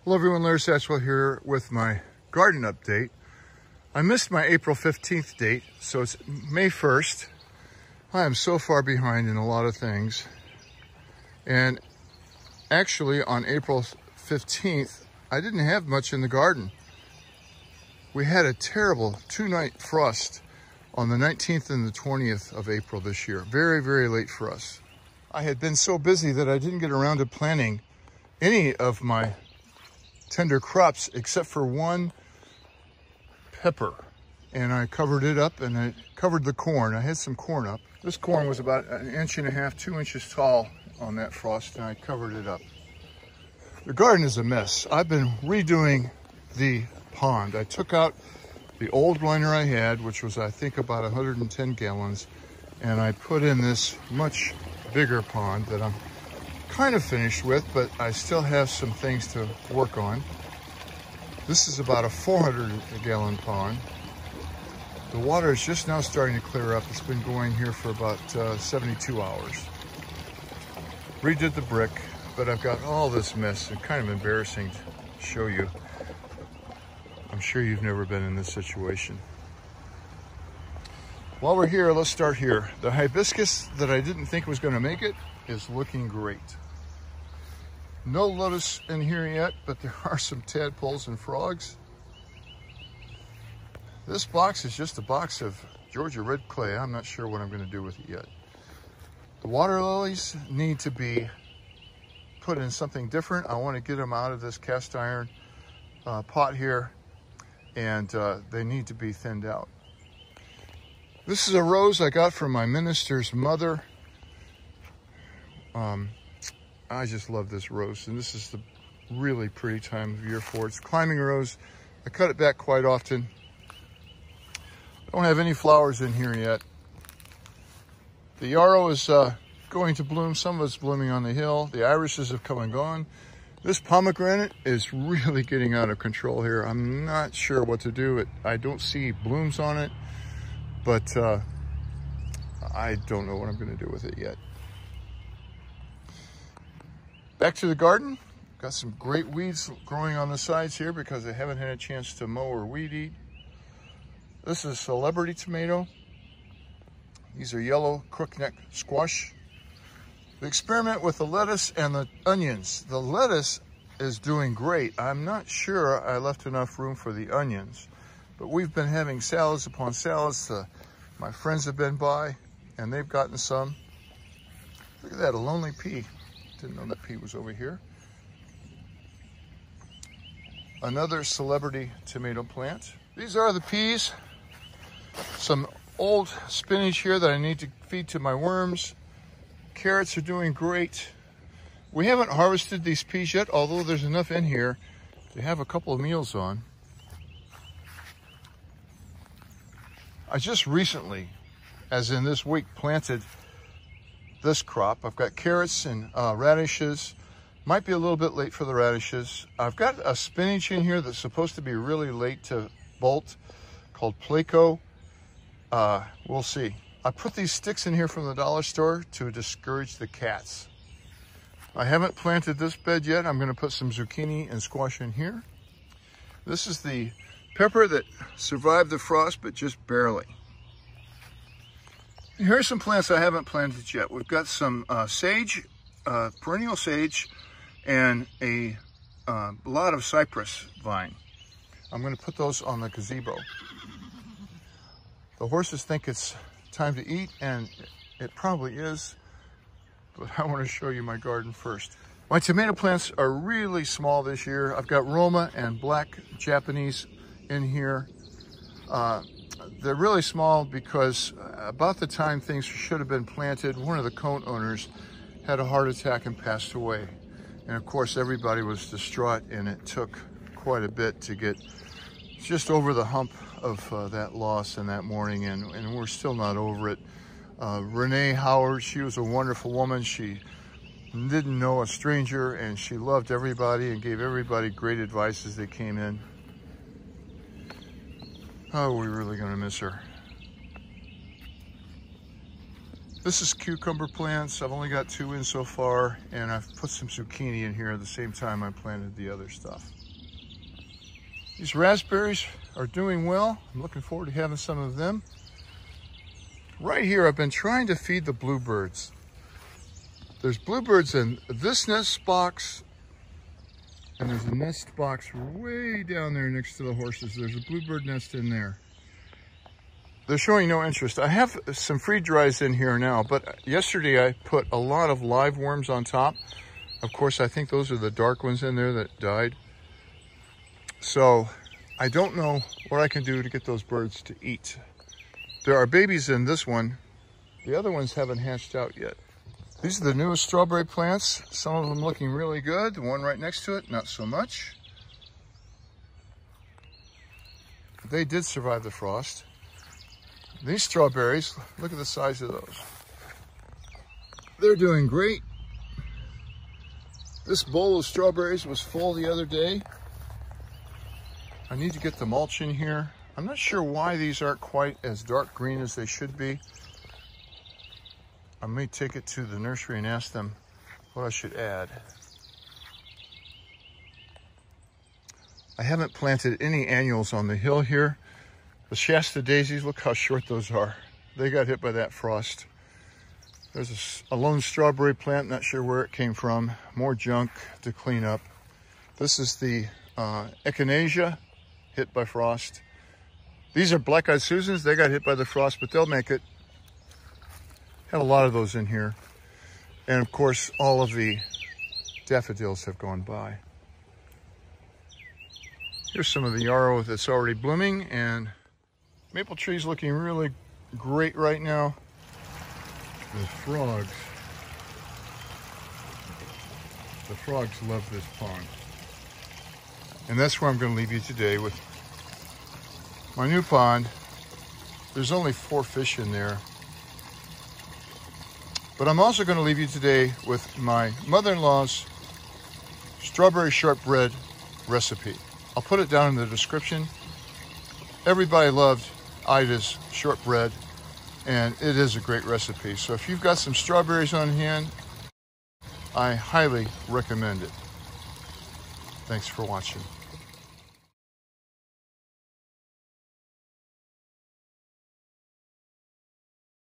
Hello everyone, Larry Satchwell here with my garden update. I missed my April 15th date, so it's May 1st. I am so far behind in a lot of things. And actually on April 15th, I didn't have much in the garden. We had a terrible 2-night frost on the 19th and the 20th of April this year. Very, very late for us. I had been so busy that I didn't get around to planting any of my tender crops except for one pepper, and I covered it up, and I covered the corn. I had some corn up. This corn was about 1.5 inches, 2 inches tall on that frost, and I covered it up. The garden is a mess. I've been redoing the pond. I took out the old liner I had, which was I think about 110 gallons, and I put in this much bigger pond that I'm kind of finished with, but I still have some things to work on. This is about a 400-gallon pond. The water is just now starting to clear up. It's been going here for about 72 hours. Redid the brick, but I've got all this mess. It's kind of embarrassing to show you. I'm sure you've never been in this situation. While we're here, let's start here. The hibiscus that I didn't think was going to make it is looking great. No lettuce in here yet, but there are some tadpoles and frogs. This box is just a box of Georgia red clay. I'm not sure what I'm going to do with it yet. The water lilies need to be put in something different. I want to get them out of this cast iron pot here, and they need to be thinned out. This is a rose I got from my minister's mother. I just love this rose, and this is the really pretty time of year for it. It's climbing rose. I cut it back quite often. I don't have any flowers in here yet. The yarrow is going to bloom. Some of it's blooming on the hill. The irises have come and gone. This pomegranate is really getting out of control here. I'm not sure what to do. I don't see blooms on it, but I don't know what I'm going to do with it yet. Back to the garden. Got some great weeds growing on the sides here because I haven't had a chance to mow or weed eat. This is celebrity tomato. These are yellow crookneck squash. The experiment with the lettuce and the onions. The lettuce is doing great. I'm not sure I left enough room for the onions, but we've been having salads upon salads. My friends have been by and they've gotten some. Look at that, a lonely pea. Didn't know that pea was over here. Another celebrity tomato plant. These are the peas. Some old spinach here that I need to feed to my worms. Carrots are doing great. We haven't harvested these peas yet, although there's enough in here to have a couple of meals on. I just recently, as in this week, planted this crop. I've got carrots and radishes. Might be a little bit late for the radishes. I've got a spinach in here that's supposed to be really late to bolt called Placo. We'll see. I put these sticks in here from the dollar store to discourage the cats. I haven't planted this bed yet. I'm going to put some zucchini and squash in here. This is the pepper that survived the frost, but just barely. Here's some plants I haven't planted yet. We've got some sage, perennial sage, and a lot of cypress vine. I'm going to put those on the gazebo. The horses think it's time to eat, and it probably is, but I want to show you my garden first. My tomato plants are really small this year. I've got Roma and black Japanese in here. They're really small because about the time things should have been planted, one of the cone owners had a heart attack and passed away. And of course, everybody was distraught, and it took quite a bit to get just over the hump of that loss in that morning, and we're still not over it. Renee Howard, she was a wonderful woman. She didn't know a stranger, and she loved everybody and gave everybody great advice as they came in. Oh, we're really gonna miss her. This is cucumber plants. I've only got 2 in so far, and I've put some zucchini in here at the same time I planted the other stuff. These raspberries are doing well. I'm looking forward to having some of them. Right here, I've been trying to feed the bluebirds. There's bluebirds in this nest box, and there's a nest box way down there next to the horses. There's a bluebird nest in there. They're showing no interest. I have some freeze dries in here now, but yesterday I put a lot of live worms on top. Of course, I think those are the dark ones in there that died. So I don't know what I can do to get those birds to eat. There are babies in this one. The other ones haven't hatched out yet. These are the newest strawberry plants. Some of them looking really good. The one right next to it, not so much. They did survive the frost. These strawberries, look at the size of those. They're doing great. This bowl of strawberries was full the other day. I need to get the mulch in here. I'm not sure why these aren't quite as dark green as they should be. I may take it to the nursery and ask them what I should add. I haven't planted any annuals on the hill here. The Shasta daisies, look how short those are. They got hit by that frost. There's a lone strawberry plant, not sure where it came from. More junk to clean up. This is the echinacea, hit by frost. These are black-eyed Susans. They got hit by the frost, but they'll make it. Have a lot of those in here. And of course, all of the daffodils have gone by. Here's some of the yarrow that's already blooming, and maple tree's looking really great right now. The frogs love this pond. And that's where I'm going to leave you today with my new pond. There's only 4 fish in there. But I'm also going to leave you today with my mother-in-law's strawberry shortbread recipe. I'll put it down in the description. Everybody loved Ida's shortbread, and it is a great recipe. So if you've got some strawberries on hand, I highly recommend it. Thanks for watching.